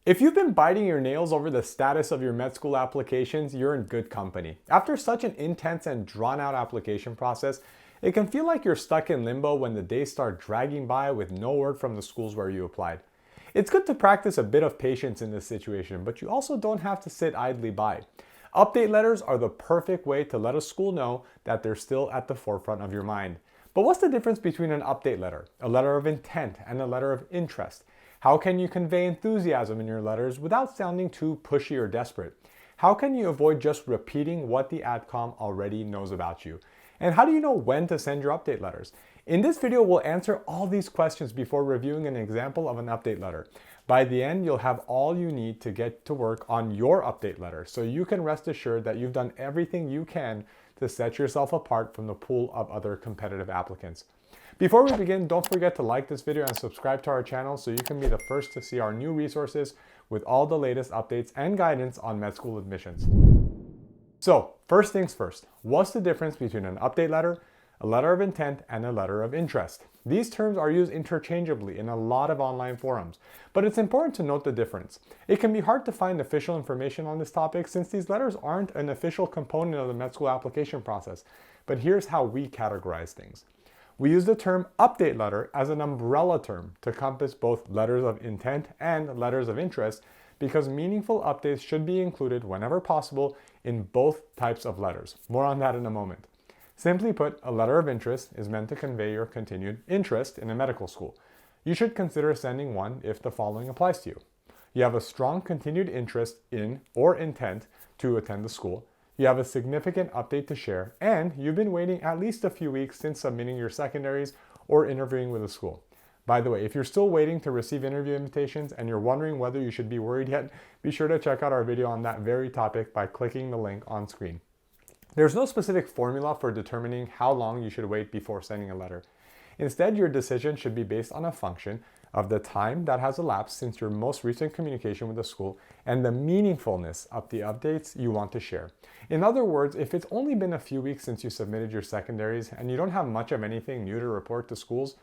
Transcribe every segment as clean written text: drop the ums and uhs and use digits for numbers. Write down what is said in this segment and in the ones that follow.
If you've been biting your nails over the status of your med school applications, you're in good company. After such an intense and drawn-out application process, it can feel like you're stuck in limbo when the days start dragging by with no word from the schools where you applied. It's good to practice a bit of patience in this situation, but you also don't have to sit idly by. Update letters are the perfect way to let a school know that they're still at the forefront of your mind. But what's the difference between an update letter, a letter of intent, and a letter of interest? How can you convey enthusiasm in your letters without sounding too pushy or desperate? How can you avoid just repeating what the AdCom already knows about you? And how do you know when to send your update letters? In this video, we'll answer all these questions before reviewing an example of an update letter. By the end, you'll have all you need to get to work on your update letter, so you can rest assured that you've done everything you can to set yourself apart from the pool of other competitive applicants. Before we begin, don't forget to like this video and subscribe to our channel so you can be the first to see our new resources with all the latest updates and guidance on med school admissions. So, first things first, what's the difference between an update letter, a letter of intent, and a letter of interest? These terms are used interchangeably in a lot of online forums, but it's important to note the difference. It can be hard to find official information on this topic since these letters aren't an official component of the med school application process, but here's how we categorize things. We use the term update letter as an umbrella term to encompass both letters of intent and letters of interest because meaningful updates should be included whenever possible in both types of letters. More on that in a moment. Simply put, a letter of interest is meant to convey your continued interest in a medical school. You should consider sending one if the following applies to you. You have a strong continued interest in or intent to attend the school. You have a significant update to share, and you've been waiting at least a few weeks since submitting your secondaries or interviewing with a school. By the way, if you're still waiting to receive interview invitations and you're wondering whether you should be worried yet, be sure to check out our video on that very topic by clicking the link on screen. There's no specific formula for determining how long you should wait before sending a letter. Instead, your decision should be based on a function of the time that has elapsed since your most recent communication with the school and the meaningfulness of the updates you want to share. In other words, if it's only been a few weeks since you submitted your secondaries and you don't have much of anything new to report to schools,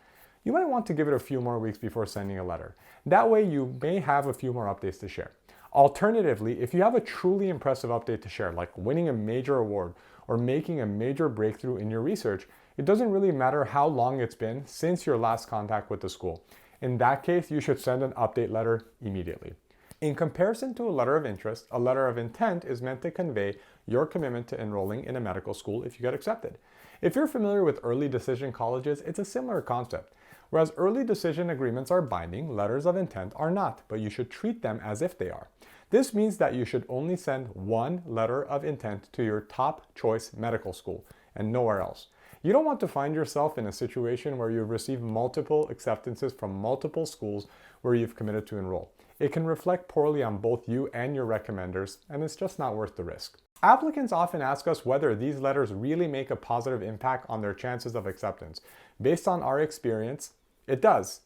you might want to give it a few more weeks before sending a letter. That way you may have a few more updates to share. Alternatively, if you have a truly impressive update to share, like winning a major award or making a major breakthrough in your research, it doesn't really matter how long it's been since your last contact with the school. In that case, you should send an update letter immediately. In comparison to a letter of interest, a letter of intent is meant to convey your commitment to enrolling in a medical school if you get accepted. If you're familiar with early decision colleges, it's a similar concept. Whereas early decision agreements are binding, letters of intent are not, but you should treat them as if they are. This means that you should only send one letter of intent to your top choice medical school and nowhere else. You don't want to find yourself in a situation where you've received multiple acceptances from multiple schools where you've committed to enroll. It can reflect poorly on both you and your recommenders, and it's just not worth the risk. Applicants often ask us whether these letters really make a positive impact on their chances of acceptance. Based on our experience, it does.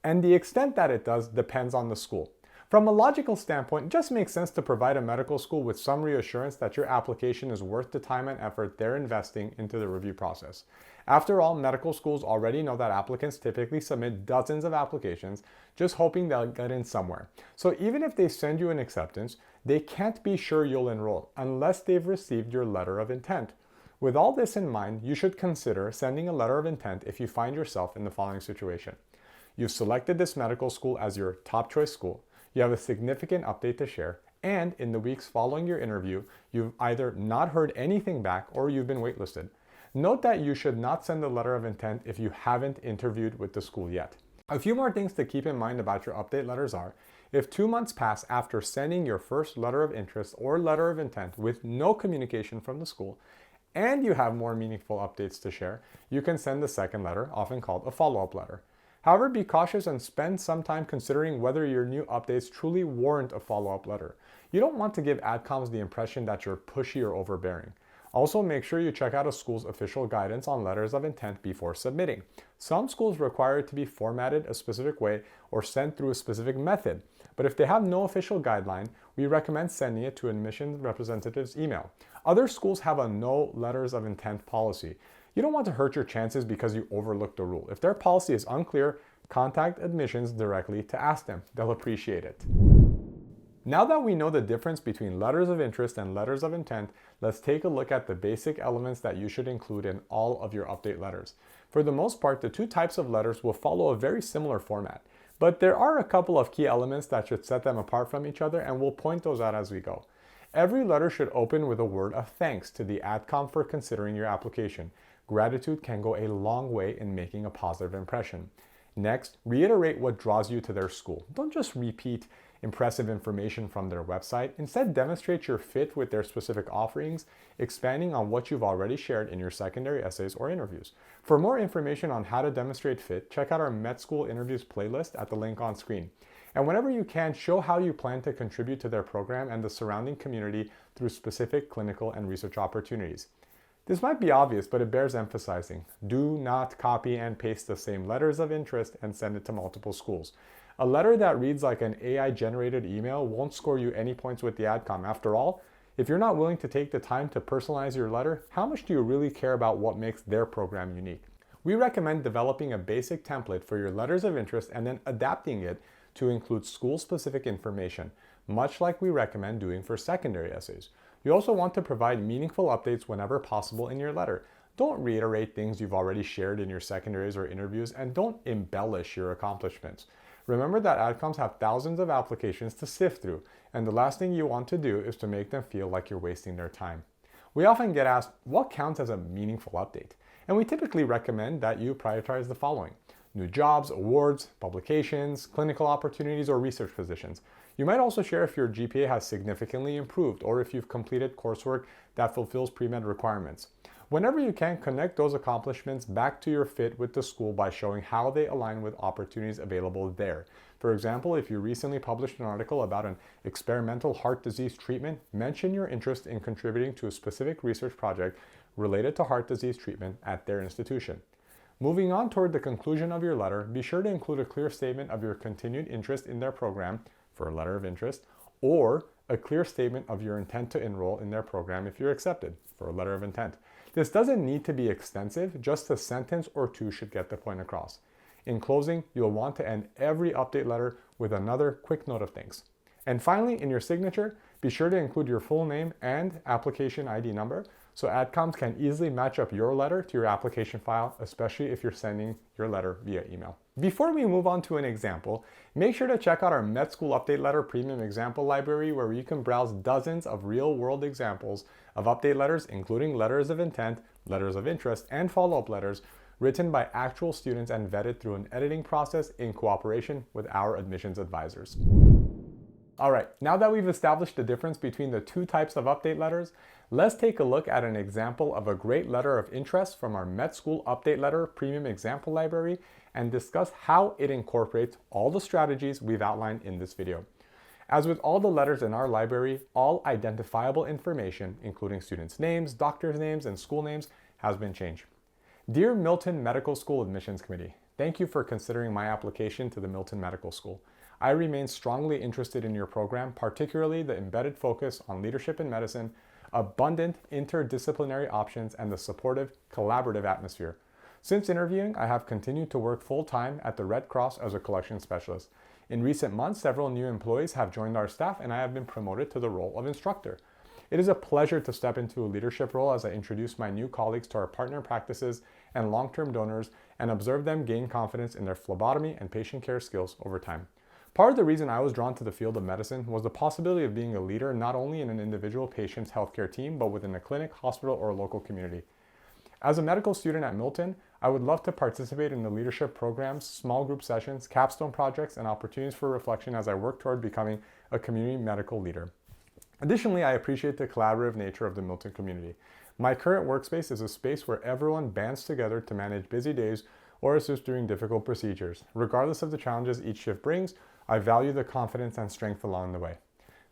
And the extent that it does depends on the school. From a logical standpoint, it just makes sense to provide a medical school with some reassurance that your application is worth the time and effort they're investing into the review process. After all, medical schools already know that applicants typically submit dozens of applications, just hoping they'll get in somewhere. So even if they send you an acceptance, they can't be sure you'll enroll unless they've received your letter of intent. With all this in mind, you should consider sending a letter of intent if you find yourself in the following situation. You've selected this medical school as your top choice school. You have a significant update to share, and in the weeks following your interview, you've either not heard anything back or you've been waitlisted. Note that you should not send a letter of intent if you haven't interviewed with the school yet. A few more things to keep in mind about your update letters are, if 2 months pass after sending your first letter of interest or letter of intent with no communication from the school, and you have more meaningful updates to share, you can send the second letter, often called a follow-up letter. However, be cautious and spend some time considering whether your new updates truly warrant a follow-up letter. You don't want to give AdComs the impression that you're pushy or overbearing. Also, make sure you check out a school's official guidance on letters of intent before submitting. Some schools require it to be formatted a specific way or sent through a specific method, but if they have no official guideline, we recommend sending it to admissions representative's email. Other schools have a no letters of intent policy. You don't want to hurt your chances because you overlooked a rule. If their policy is unclear, contact admissions directly to ask them. They'll appreciate it. Now that we know the difference between letters of interest and letters of intent, let's take a look at the basic elements that you should include in all of your update letters. For the most part, the two types of letters will follow a very similar format, but there are a couple of key elements that should set them apart from each other, and we'll point those out as we go. Every letter should open with a word of thanks to the AdCom for considering your application. Gratitude can go a long way in making a positive impression. Next, reiterate what draws you to their school. Don't just repeat impressive information from their website. Instead, demonstrate your fit with their specific offerings, expanding on what you've already shared in your secondary essays or interviews. For more information on how to demonstrate fit, check out our Med School interviews playlist at the link on screen. And whenever you can, show how you plan to contribute to their program and the surrounding community through specific clinical and research opportunities. This might be obvious, but it bears emphasizing. Do not copy and paste the same letters of interest and send it to multiple schools. A letter that reads like an AI-generated email won't score you any points with the AdCom. After all, if you're not willing to take the time to personalize your letter, how much do you really care about what makes their program unique? We recommend developing a basic template for your letters of interest and then adapting it to include school-specific information, much like we recommend doing for secondary essays. You also want to provide meaningful updates whenever possible in your letter. Don't reiterate things you've already shared in your secondaries or interviews, and don't embellish your accomplishments. Remember that AdComs have thousands of applications to sift through, and the last thing you want to do is to make them feel like you're wasting their time. We often get asked, what counts as a meaningful update? And we typically recommend that you prioritize the following: new jobs, awards, publications, clinical opportunities, or research positions. You might also share if your GPA has significantly improved or if you've completed coursework that fulfills pre-med requirements. Whenever you can, connect those accomplishments back to your fit with the school by showing how they align with opportunities available there. For example, if you recently published an article about an experimental heart disease treatment, mention your interest in contributing to a specific research project related to heart disease treatment at their institution. Moving on toward the conclusion of your letter, be sure to include a clear statement of your continued interest in their program for a letter of interest, or a clear statement of your intent to enroll in their program if you're accepted for a letter of intent. This doesn't need to be extensive, just a sentence or two should get the point across. In closing, you'll want to end every update letter with another quick note of thanks. And finally, in your signature, be sure to include your full name and application ID number so AdComs can easily match up your letter to your application file, especially if you're sending your letter via email. Before we move on to an example, make sure to check out our Med School Update Letter Premium Example Library, where you can browse dozens of real-world examples of update letters, including letters of intent, letters of interest, and follow-up letters written by actual students and vetted through an editing process in cooperation with our admissions advisors. Alright, now that we've established the difference between the two types of update letters, let's take a look at an example of a great letter of interest from our Med School Update Letter Premium Example Library and discuss how it incorporates all the strategies we've outlined in this video. As with all the letters in our library, all identifiable information, including students' names, doctors' names, and school names, has been changed. Dear Milton Medical School Admissions Committee, thank you for considering my application to the Milton Medical School. I remain strongly interested in your program, particularly the embedded focus on leadership in medicine, abundant interdisciplinary options, and the supportive, collaborative atmosphere. Since interviewing, I have continued to work full-time at the Red Cross as a collections specialist. In recent months, several new employees have joined our staff, and I have been promoted to the role of instructor. It is a pleasure to step into a leadership role as I introduce my new colleagues to our partner practices and long-term donors and observe them gain confidence in their phlebotomy and patient care skills over time. Part of the reason I was drawn to the field of medicine was the possibility of being a leader not only in an individual patient's healthcare team, but within a clinic, hospital, or local community. As a medical student at Milton, I would love to participate in the leadership programs, small group sessions, capstone projects, and opportunities for reflection as I work toward becoming a community medical leader. Additionally, I appreciate the collaborative nature of the Milton community. My current workspace is a space where everyone bands together to manage busy days or assist during difficult procedures. Regardless of the challenges each shift brings, I value the confidence and strength along the way.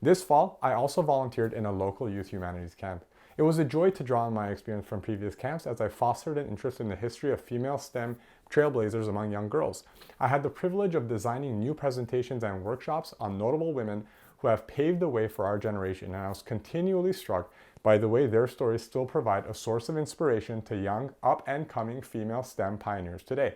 This fall, I also volunteered in a local youth humanities camp. It was a joy to draw on my experience from previous camps as I fostered an interest in the history of female STEM trailblazers among young girls. I had the privilege of designing new presentations and workshops on notable women who have paved the way for our generation, and I was continually struck by the way their stories still provide a source of inspiration to young, up-and-coming female STEM pioneers today.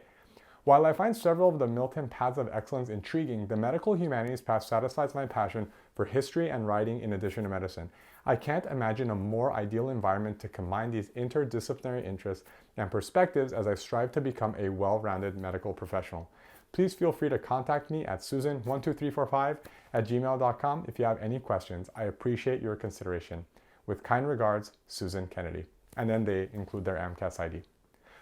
While I find several of the Milton paths of excellence intriguing, the medical humanities path satisfies my passion for history and writing in addition to medicine. I can't imagine a more ideal environment to combine these interdisciplinary interests and perspectives as I strive to become a well-rounded medical professional. Please feel free to contact me at susan12345@gmail.com if you have any questions. I appreciate your consideration. With kind regards, Susan Kennedy. And then they include their AMCAS ID.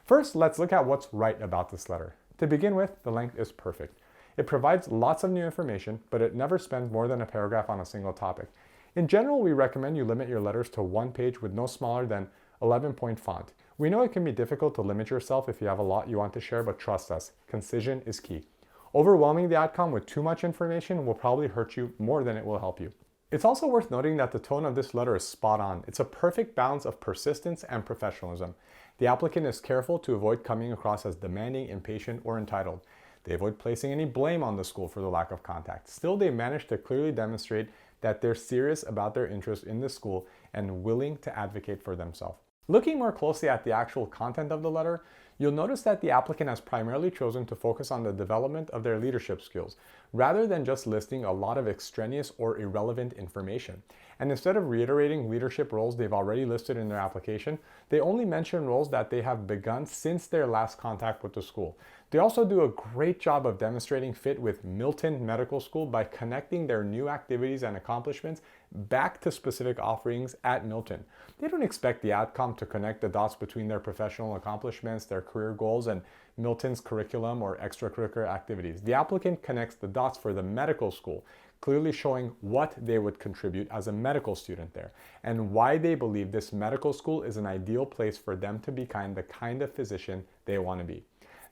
First, let's look at what's right about this letter. To begin with, the length is perfect. It provides lots of new information, but it never spends more than a paragraph on a single topic. In general, we recommend you limit your letters to one page with no smaller than 11-point font. We know it can be difficult to limit yourself if you have a lot you want to share, but trust us, concision is key. Overwhelming the outcome with too much information will probably hurt you more than it will help you. It's also worth noting that the tone of this letter is spot on. It's a perfect balance of persistence and professionalism. The applicant is careful to avoid coming across as demanding, impatient, or entitled. They avoid placing any blame on the school for the lack of contact. Still, they manage to clearly demonstrate that they're serious about their interest in the school and willing to advocate for themselves. Looking more closely at the actual content of the letter, you'll notice that the applicant has primarily chosen to focus on the development of their leadership skills, rather than just listing a lot of extraneous or irrelevant information. And instead of reiterating leadership roles they've already listed in their application, they only mention roles that they have begun since their last contact with the school. They also do a great job of demonstrating fit with Milton Medical School by connecting their new activities and accomplishments back to specific offerings at Milton. They don't expect the AdCom to connect the dots between their professional accomplishments, their career goals, and Milton's curriculum or extracurricular activities. The applicant connects the dots for the medical school, clearly showing what they would contribute as a medical student there, and why they believe this medical school is an ideal place for them to become the kind of physician they want to be.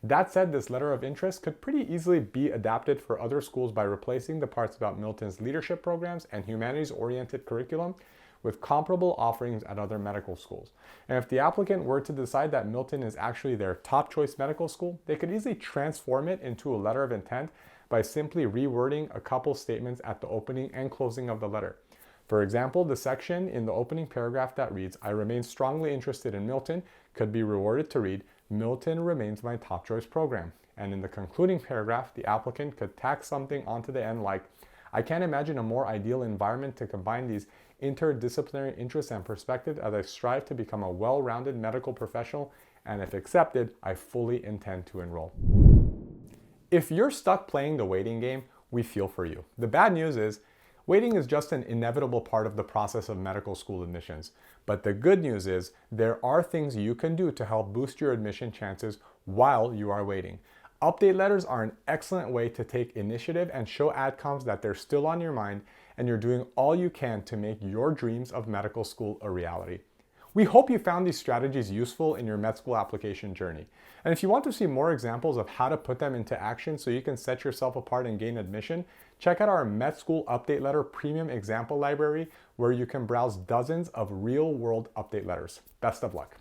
That said, this letter of interest could pretty easily be adapted for other schools by replacing the parts about Milton's leadership programs and humanities-oriented curriculum with comparable offerings at other medical schools. And if the applicant were to decide that Milton is actually their top choice medical school, they could easily transform it into a letter of intent by simply rewording a couple statements at the opening and closing of the letter. For example, the section in the opening paragraph that reads, "I remain strongly interested in Milton," could be reworded to read, "Milton remains my top choice program." And in the concluding paragraph, the applicant could tack something onto the end like, "I can't imagine a more ideal environment to combine these interdisciplinary interests and perspectives as I strive to become a well-rounded medical professional, and if accepted, I fully intend to enroll." If you're stuck playing the waiting game, we feel for you. The bad news is, waiting is just an inevitable part of the process of medical school admissions. But the good news is, there are things you can do to help boost your admission chances while you are waiting. Update letters are an excellent way to take initiative and show AdComs that they're still on your mind and you're doing all you can to make your dreams of medical school a reality. We hope you found these strategies useful in your med school application journey. And if you want to see more examples of how to put them into action so you can set yourself apart and gain admission, check out our Med School Update Letter Premium Example Library, where you can browse dozens of real-world update letters. Best of luck.